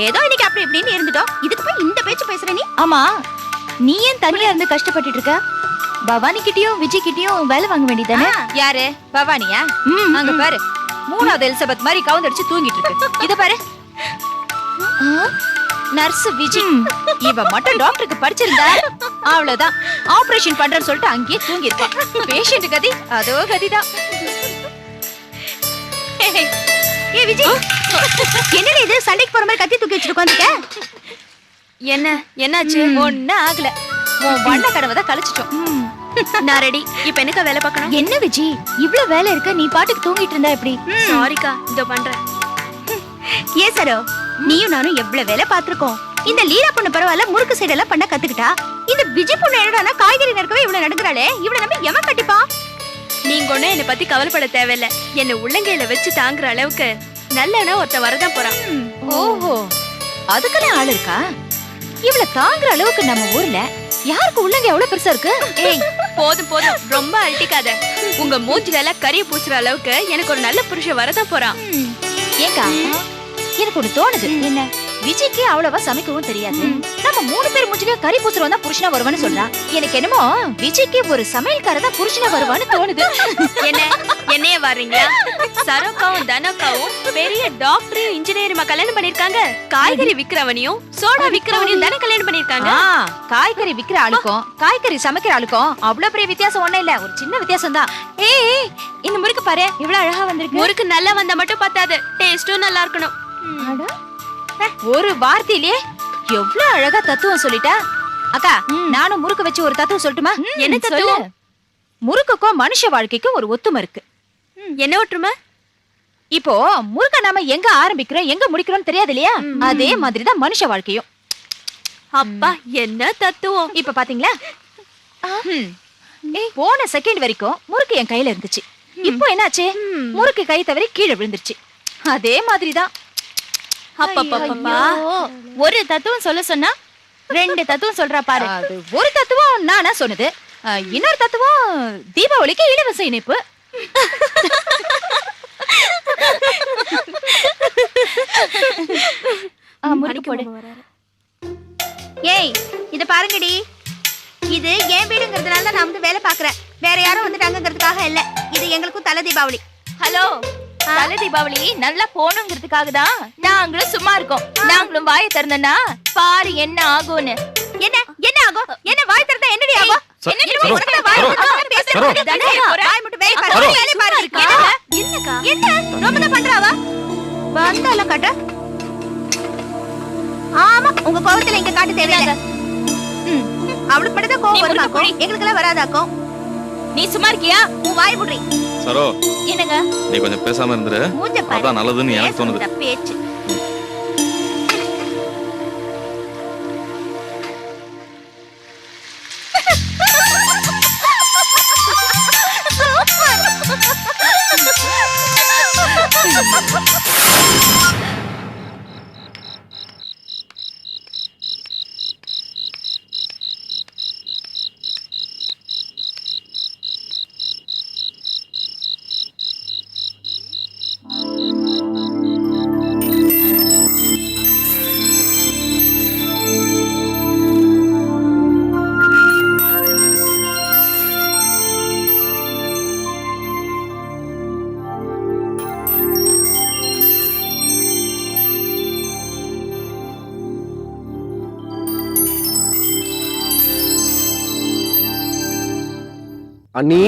ஏதோ இன்னைக்கு அப்படி இப்படின்னு இருந்துட்டோம். இதுக்கு போய் இந்த பேச்சு பேசுற நீ? ஆமா, நீ ஏன் தனியா இருந்து கஷ்டப்பட்டுட்டு இருக்க? பவானி கிட்டயும் விஜய் கிட்டயும் வேலை வாங்க வேண்டியதானே? யாரு பவானியா? அங்க பாரு, 3வது எலிசபெத் மாதிரி கவுந்தடிச்சு தூங்கிட்டு இருக்கு. இத பாரு, நர்ஸ் விஜய். இவ மட்டும் டாக்டருக்கு படிச்சிருந்தா அவ்வளவுதான், ஆபரேஷன் பண்றேன்னு சொல்லிட்டு அங்கேயே தூங்கி இருப்பா. பேஷண்ட் கதி அதோ கதிதான். ஏ விஜய், என்னடா இது சண்டைக்கு போற மாதிரி கத்தி தூக்கி வச்சிட்டு உட்கார்ந்திருக்க? என்னாச்சு? ஒண்ணு ஆகல, உன் வண்ண கடவை தான் கழிச்சிட்டோம். நான் ரெடி. இப்ப எனக்கு வேலை பார்க்கணும். என்ன விஜய், இவ்ளோ வேலை இருக்க, நீ பாட்டுக்கு தூங்கிட்டு இருந்தா எப்படி? சாரிக்கா, இதோ பண்றேன். ஏ சரோ, நீயும் நானும் எவ்வளவு வேலை பார்த்திருக்கோம். இந்த லீலா பொண்ணு பரவாயில்ல, முறுக்கு சைடு எல்லாம் பண்ண கத்துக்கிட்டா. இந்த விஜய் பொண்ணு என்னடானா காய்கறி நறுக்கவே இவ்வளவு நடுங்குறாளே, இவ்வளவு நம்பி எவன் கட்டிப்பா? நீங்க ஒண்ணு என்னை பத்தி கவலைப்பட தேவையில்ல. என்ன உள்ளங்கையில வச்சு தாங்குற அளவுக்கு நல்லனா ஒருத்த வரதான் போறான். ஓஹோ, அதுக்கெல்லாம் ஆள் இருக்கா? இவள தாங்குற அளவுக்கு நம்ம ஊர்ல யாருக்கு உள்ளங்க எவ்வளவு பெருசா இருக்கு? ஏய் போதும் போதும், ரொம்ப அழட்டிக்காத. உங்க மூஞ்சில எல்லாம் கரிய பூசுற அளவுக்கு எனக்கு ஒரு நல்ல புருஷன் வரதான் போறான். ஏக்கா, எனக்கு ஒண்ணு தோணுது. என்ன? விஜய்க்கு அவ்வளவா சமைக்கவும் தெரியாது. நம்ம 3 பேர் மூஞ்சிலயும் கறி பூசுறவன் தான் புருஷனா வருவான்னு சொல்றா. எனக்கு என்னமோ விஜய்க்கு ஒரு சமையல்காரர் தான் புருஷனா வருவான்னு தோணுது. என்னைய வர்றீங்களா? சரோக்காவும் தனக்காவும் பெரிய டாக்டரையும் இன்ஜினியருமா கல்யாணம் பண்ணிருக்காங்க. காய்கறி விக்கிறவனையும் சோடா விக்கிறவனையும் தானே கல்யாணம் பண்ணிருக்காங்க. காய்கறி விக்கிற ஆளுக்கும் காய்கறி சமைக்கிற ஆளுக்கும் அவ்வளவு பெரிய வித்தியாசம் ஒண்ணும் இல்ல, ஒரு சின்ன வித்தியாசம் தான். ஏய், இந்த முறுக்கு பாரு, இவ்வளவு அழகா வந்திருக்கு. முறுக்கு நல்லா வந்தா மட்டும் பத்தாது, டேஸ்டும் நல்லா இருக்கணும். ஒரு வார்த்தையிலே எவ்வளவு அழகா தத்துவம் சொல்லிட்டா. அக்கா, நானும் முறுக்கு வச்சு ஒரு தத்துவம் சொல்லட்டுமா? என்ன தத்துவம்? முறுக்குக்கும் மனுஷ வாழ்க்கைக்கும் ஒரு ஒத்துமை இருக்கு. என்ன ஒற்றுமை? இப்போ முறுக்க நாம எங்க ஆரம்பிக்கிறோம் எங்க முடிக்கிறோம் தெரியாது இல்லையா? அதே மாதிரிதான் மனுஷ வாழ்க்கையும். அப்பா, என்ன தத்துவம்! இப்ப பாத்தீங்களா, போன செகண்ட் வரைக்கும் முறுக்கு என் கையில இருந்துச்சு. இப்போ என்னாச்சு? முறுக்கு கை தவறி கீழே விழுந்துருச்சு. அதே மாதிரிதான். அப்பப்பா, ஒரு தத்துவம் சொல்ல சொன்னா 2 தத்துவம் சொல்றா பாரு. ஒரு தத்துவம் நானா சொன்னது, இன்னொரு தத்துவம் தீபாவளிக்கு இலவச இணைப்பு. ஏய், இத பாருங்கடி, இது என் வீடுங்கிறதுனால தான் நான் வந்து வேலை பாக்குறேன். வேற யாரும் வந்துட்டாங்கிறதுக்காக இல்ல. இது எங்களுக்கும் தலை தீபாவளி. ஹலோ, தலை தீபாவளி நல்லா போகணுங்கிறதுக்காக தான் நாங்களும் சும்மா இருக்கோம். நாங்களும் வாயை திறந்தனா பாரு என்ன ஆகும்னு. என்ன என்ன ஆகும்? என்ன வாய் திறந்தா என்னடி ஆகும்? என்னக்கா ரொம்ப பண்றாவ வந்தாலும் காட்ட. ஆமா, உங்க கோவத்துல இங்க காட்ட தேவையில்லை. அவளுக்கு மட்டும் கோவம் வருமாக்கும், எங்களுக்கு எல்லாம் வராதாக்கும். நீ சும்மா இருக்கியா? உன் வாய் புடி. சரோ, என்னங்க? நீ கொஞ்சம் பேசாம இருந்துரு. அதான் நல்லதுன்னு எனக்கு தோணுது. பேச்சு அண்ணி